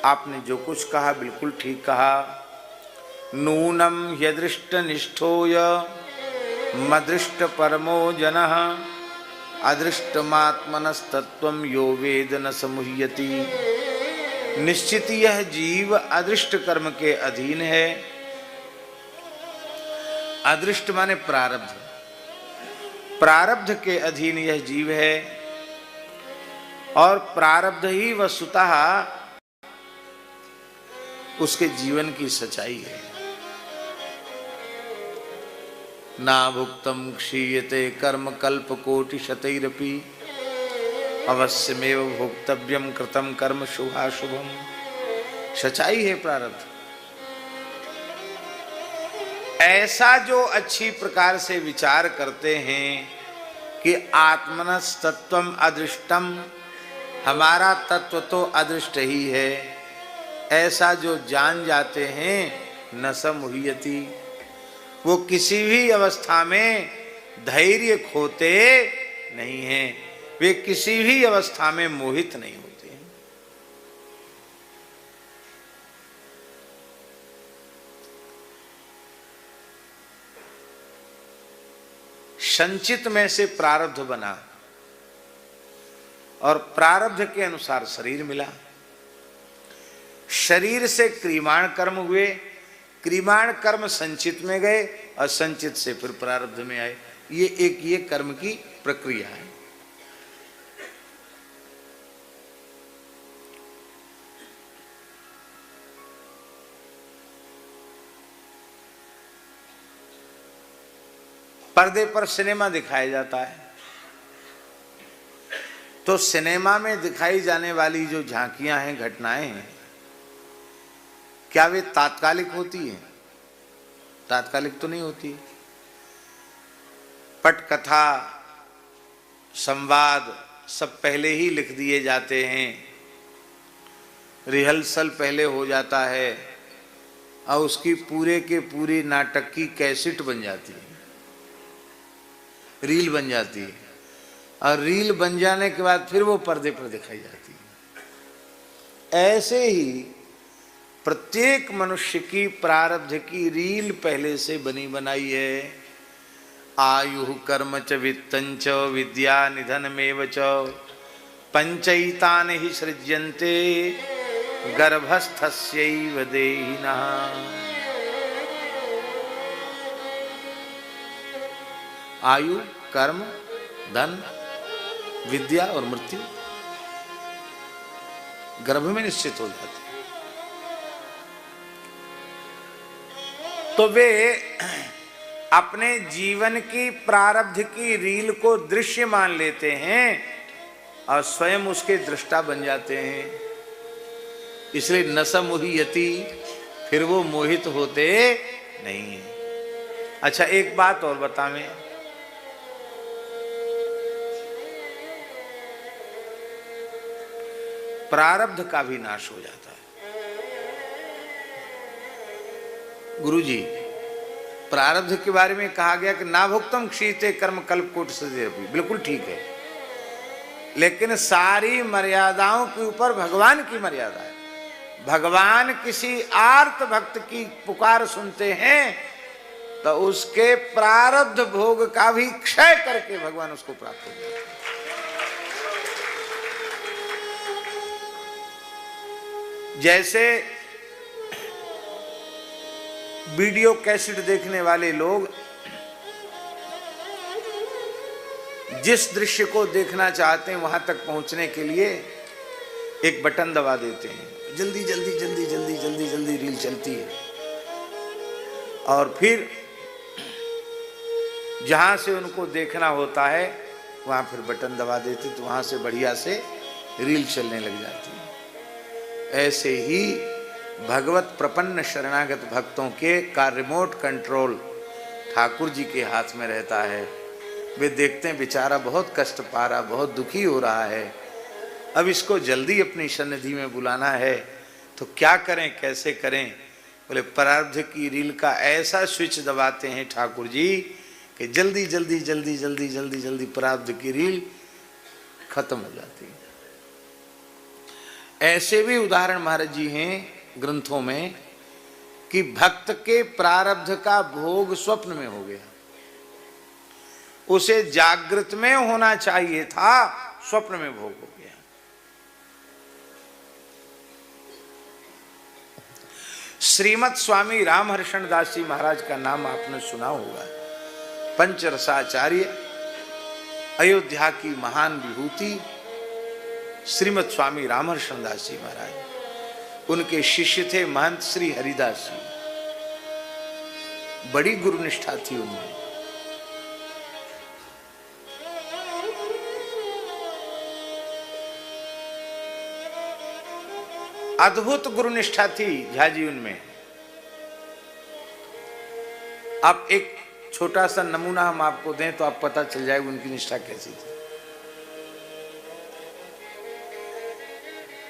आपने जो कुछ कहा बिल्कुल ठीक कहा। नूनम ह्यदृष्ट निष्ठोय मदृष्ट परमो जनः अदृष्टमात्मनस्तत्वं यो वेद न समुह्यति। निश्चित यह जीव अदृष्ट कर्म के अधीन है। अदृष्ट माने प्रारब्ध, प्रारब्ध के अधीन यह जीव है और प्रारब्ध ही वस्तुतः उसके जीवन की सच्चाई है। ना भुक्तम क्षीयते कर्म कल्प कोटि शतैरपि अवश्यमेव भोक्तव्यम कृतम कर्म शुभाशुभम। सच्चाई है प्रारब्ध। ऐसा जो अच्छी प्रकार से विचार करते हैं कि आत्मनस तत्वम अदृष्टम, हमारा तत्व तो अदृष्ट ही है, ऐसा जो जान जाते हैं न समुह्यति, वो किसी भी अवस्था में धैर्य खोते नहीं हैं, वे किसी भी अवस्था में मोहित नहीं होते। संचित में से प्रारब्ध बना और प्रारब्ध के अनुसार शरीर मिला। शरीर से क्रियमाण कर्म हुए, क्रियमाण कर्म संचित में गए और संचित से फिर प्रारब्ध में आए। ये कर्म की प्रक्रिया है। पर्दे पर सिनेमा दिखाया जाता है, तो सिनेमा में दिखाई जाने वाली जो झांकियां हैं, घटनाएं हैं, क्या वे तात्कालिक होती हैं? तात्कालिक तो नहीं होती। पटकथा, संवाद सब पहले ही लिख दिए जाते हैं, रिहर्सल पहले हो जाता है और उसकी पूरे के पूरी नाटक की कैसेट बन जाती है, रील बन जाती है और रील बन जाने के बाद फिर वो पर्दे पर दिखाई जाती है। ऐसे ही प्रत्येक मनुष्य की प्रारब्ध की रील पहले से बनी बनाई है। आयु कर्म च वित्तं च विद्या निधनमेव च पंचैतानि हि सृज्यन्ते गर्भस्थस्यैव देहिनः। आयु, कर्म, धन, विद्या और मृत्यु गर्भ में निश्चित हो जाती है। तो वे अपने जीवन की प्रारब्ध की रील को दृश्य मान लेते हैं और स्वयं उसके दृष्टा बन जाते हैं। इसलिए न समुह्यति, फिर वो मोहित होते नहीं है। अच्छा, एक बात और बतावें, प्रारब्ध का भी नाश हो जाता है। गुरुजी, प्रारब्ध के बारे में कहा गया कि ना भुक्तम क्षीयते कर्म कल्प कोटि शतैरपि, बिल्कुल ठीक है, लेकिन सारी मर्यादाओं के ऊपर भगवान की मर्यादा है। भगवान किसी आर्त भक्त की पुकार सुनते हैं तो उसके प्रारब्ध भोग का भी क्षय करके भगवान उसको प्राप्त हो जाता है। जैसे वीडियो कैसेट देखने वाले लोग जिस दृश्य को देखना चाहते हैं वहां तक पहुंचने के लिए एक बटन दबा देते हैं, जल्दी जल्दी जल्दी जल्दी जल्दी जल्दी रील चलती है और फिर जहां से उनको देखना होता है वहां फिर बटन दबा देते तो वहां से बढ़िया से रील चलने लग जाती है। ऐसे ही भगवत प्रपन्न शरणागत भक्तों के का रिमोट कंट्रोल ठाकुर जी के हाथ में रहता है। वे देखते हैं बेचारा बहुत कष्ट पा रहा, बहुत दुखी हो रहा है, अब इसको जल्दी अपनी सन्निधि में बुलाना है, तो क्या करें, कैसे करें? बोले प्रारब्ध की रील का ऐसा स्विच दबाते हैं ठाकुर जी कि जल्दी जल्दी जल्दी जल्दी जल्दी जल्दी प्रारब्ध की रील खत्म हो जाती है। ऐसे भी उदाहरण महाराज जी हैं ग्रंथों में कि भक्त के प्रारब्ध का भोग स्वप्न में हो गया, उसे जागृत में होना चाहिए था, स्वप्न में भोग हो गया। श्रीमद स्वामी रामहर्षण दास जी महाराज का नाम आपने सुना होगा। पंचरसाचार्य, अयोध्या की महान विभूति श्रीमद स्वामी रामहर्षण दास जी महाराज, उनके शिष्य थे महंत श्री हरिदास जी। बड़ी गुरुनिष्ठा थी उनमें। अद्भुत गुरुनिष्ठा थी झाजी उनमें। अब एक छोटा सा नमूना हम आपको दें तो आप पता चल जाएगा उनकी निष्ठा कैसी थी।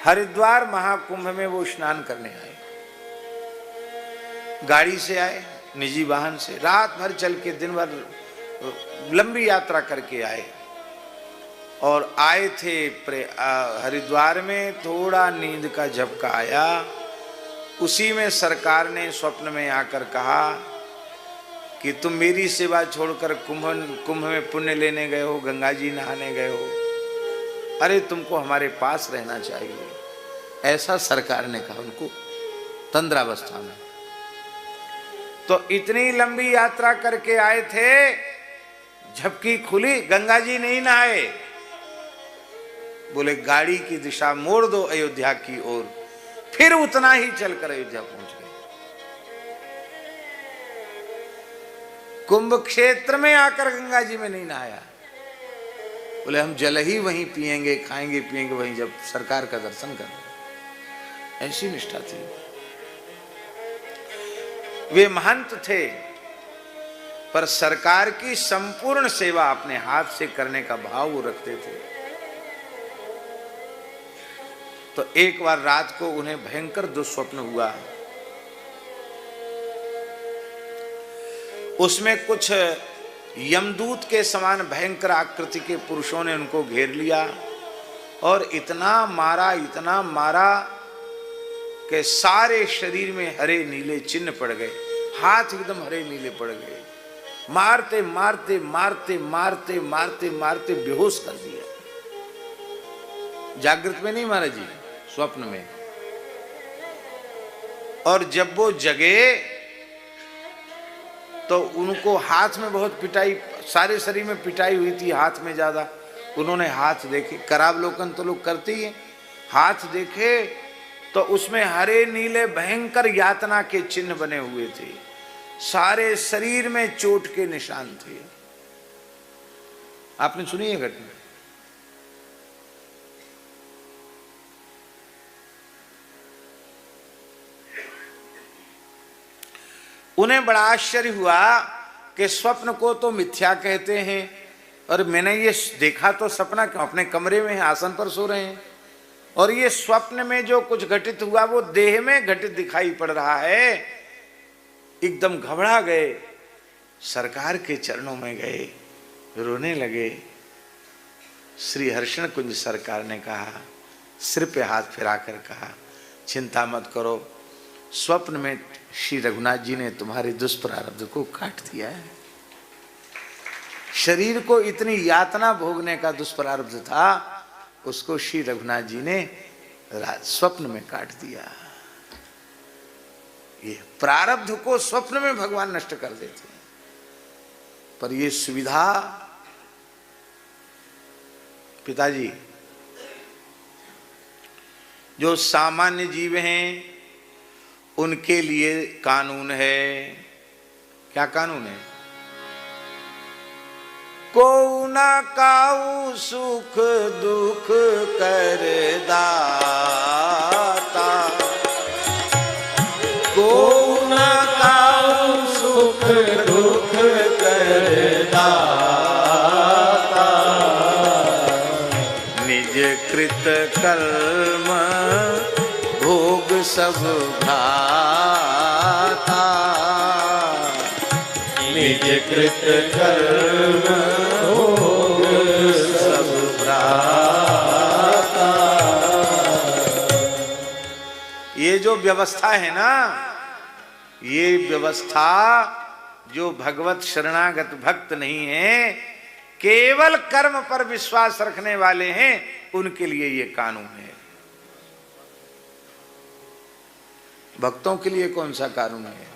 हरिद्वार महाकुंभ में वो स्नान करने आए, गाड़ी से आए, निजी वाहन से, रात भर चल के दिन भर लंबी यात्रा करके आए और आए थे हरिद्वार में। थोड़ा नींद का झपका आया, उसी में सरकार ने स्वप्न में आकर कहा कि तुम मेरी सेवा छोड़कर कुंभ में पुण्य लेने गए हो, गंगा जी नहाने गए हो, अरे तुमको हमारे पास रहना चाहिए, ऐसा सरकार ने कहा उनको तंद्रावस्था में। तो इतनी लंबी यात्रा करके आए थे, झपकी खुली, गंगा जी नहीं नहाए। बोले गाड़ी की दिशा मोड़ दो अयोध्या की ओर, फिर उतना ही चलकर अयोध्या पहुंच गए। कुंभ क्षेत्र में आकर गंगा जी में नहीं नहाया। बोले हम जल ही वहीं पिएंगे, खाएंगे पिएंगे वहीं जब सरकार का दर्शन करेंगे। ऐसी निष्ठा थी। वे महंत थे पर सरकार की संपूर्ण सेवा अपने हाथ से करने का भाव वो रखते थे। तो एक बार रात को उन्हें भयंकर दुस्वप्न हुआ। उसमें कुछ यमदूत के समान भयंकर आकृति के पुरुषों ने उनको घेर लिया और इतना मारा कि सारे शरीर में हरे नीले चिन्ह पड़ गए, हाथ एकदम हरे नीले पड़ गए। मारते मारते मारते मारते मारते मारते बेहोश कर दिया। जागृत में नहीं महाराज जी, स्वप्न में। और जब वो जगे तो उनको हाथ में बहुत पिटाई, सारे शरीर में पिटाई हुई थी, हाथ में ज्यादा। उन्होंने हाथ देखे, करावलोकन तो लोग करते ही हैं, हाथ देखे तो उसमें हरे नीले भयंकर यातना के चिन्ह बने हुए थे, सारे शरीर में चोट के निशान थे। आपने सुनी है घटना? उन्हें बड़ा आश्चर्य हुआ कि स्वप्न को तो मिथ्या कहते हैं और मैंने ये देखा तो सपना क्यों, अपने कमरे में आसन पर सो रहे हैं और ये स्वप्न में जो कुछ घटित हुआ वो देह में घटित दिखाई पड़ रहा है। एकदम घबरा गए, सरकार के चरणों में गए, रोने लगे। श्री हर्षण कुंज सरकार ने कहा, सिर पे हाथ फिराकर कहा, चिंता मत करो, स्वप्न में श्री रघुनाथ जी ने तुम्हारे दुष्प्रारब्ध को काट दिया है। शरीर को इतनी यातना भोगने का दुष्प्रारब्ध था, उसको श्री रघुनाथ जी ने स्वप्न में काट दिया। ये प्रारब्ध को स्वप्न में भगवान नष्ट कर देते हैं, पर ये सुविधा पिताजी जो सामान्य जीव हैं उनके लिए कानून है। क्या कानून है? को न काऊ सुख दुख कर दाता, को न काऊ सुख दुख कर दाता, निज कृत कर्म भोग सब भ्राता, निज कृत कर्म भोग सब भ्राता। ये जो व्यवस्था है ना, ये व्यवस्था जो भगवत शरणागत भक्त नहीं है, केवल कर्म पर विश्वास रखने वाले हैं, उनके लिए ये कानून है। भक्तों के लिए कौन सा कानून है?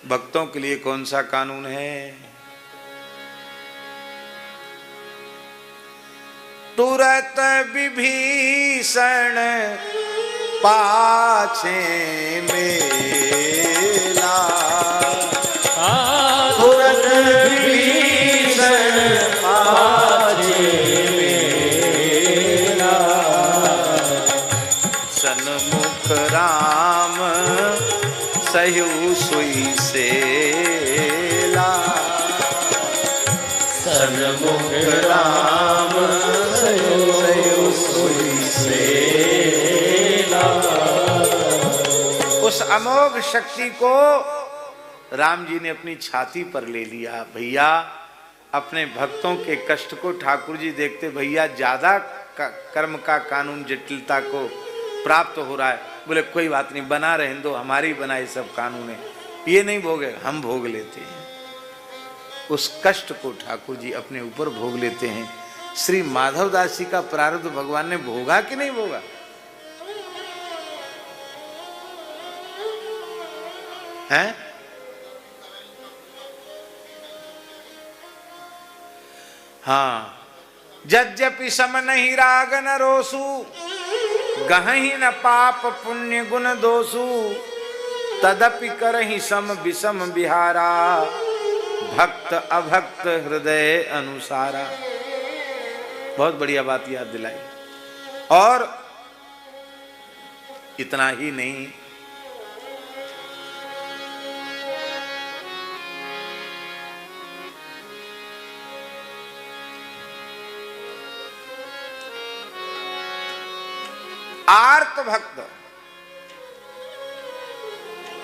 भक्तों के लिए कौन सा कानून है? तुरत विभीषण पाछे मेला, तुरत विभीषण पाछे मेला, सन्मुख राम सहु सुई सेला, सन्मुख राम सहु सुई सेला। उस अमोघ शक्ति को राम जी ने अपनी छाती पर ले लिया। भैया अपने भक्तों के कष्ट को ठाकुर जी देखते, भैया ज्यादा कर्म का कानून जटिलता को प्राप्त हो रहा है, बोले कोई बात नहीं, बना रहने दो, हमारी बनाई सब कानून है, ये नहीं भोगे, हम भोग लेते हैं। उस कष्ट को ठाकुर जी अपने ऊपर भोग लेते हैं। श्री माधवदास जी का प्रारब्ध भगवान ने भोगा कि नहीं भोगा? हैं? हाँ, यद्यपि सम नहीं राग न रोसु, गहहि न पाप पुण्य गुण दोषु, तदपि करहि सम विषम बिहारा, भक्त अभक्त हृदय अनुसारा। बहुत बढ़िया बात याद दिलाई। और इतना ही नहीं, आर्त भक्त,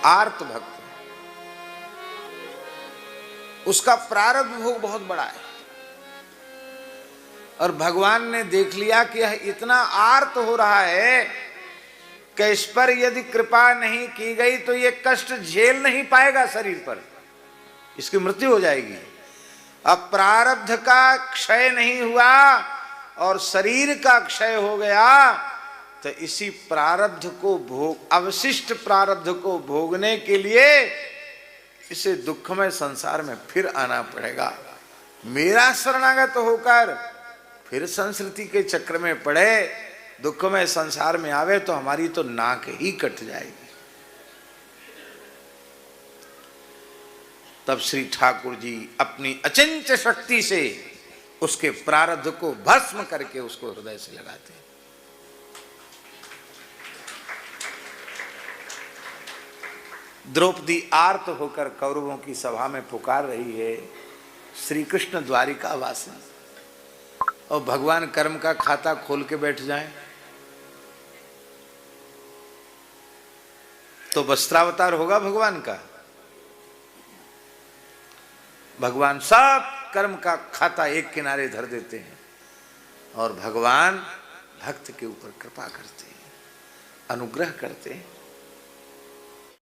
आर्त भक्त, उसका प्रारब्ध भोग बहुत बड़ा है। और भगवान ने देख लिया कि यह इतना आर्त हो रहा है कि इस पर यदि कृपा नहीं की गई तो ये कष्ट झेल नहीं पाएगा, शरीर पर इसकी मृत्यु हो जाएगी। अब प्रारब्ध का क्षय नहीं हुआ और शरीर का क्षय हो गया, तो इसी प्रारब्ध को भोग, अवशिष्ट प्रारब्ध को भोगने के लिए इसे दुखमय संसार में फिर आना पड़ेगा। मेरा शरणागत होकर फिर संस्कृति के चक्र में पड़े, दुखमय संसार में आवे तो हमारी तो नाक ही कट जाएगी। तब श्री ठाकुर जी अपनी अचिंत्य शक्ति से उसके प्रारब्ध को भस्म करके उसको हृदय से लगाते हैं। द्रौपदी आर्त होकर कौरवों की सभा में पुकार रही है, श्री कृष्ण द्वारिका वासी, और भगवान कर्म का खाता खोल के बैठ जाएं तो वस्त्रावतार होगा भगवान का। भगवान सब कर्म का खाता एक किनारे धर देते हैं और भगवान भक्त के ऊपर कृपा करते हैं, अनुग्रह करते हैं।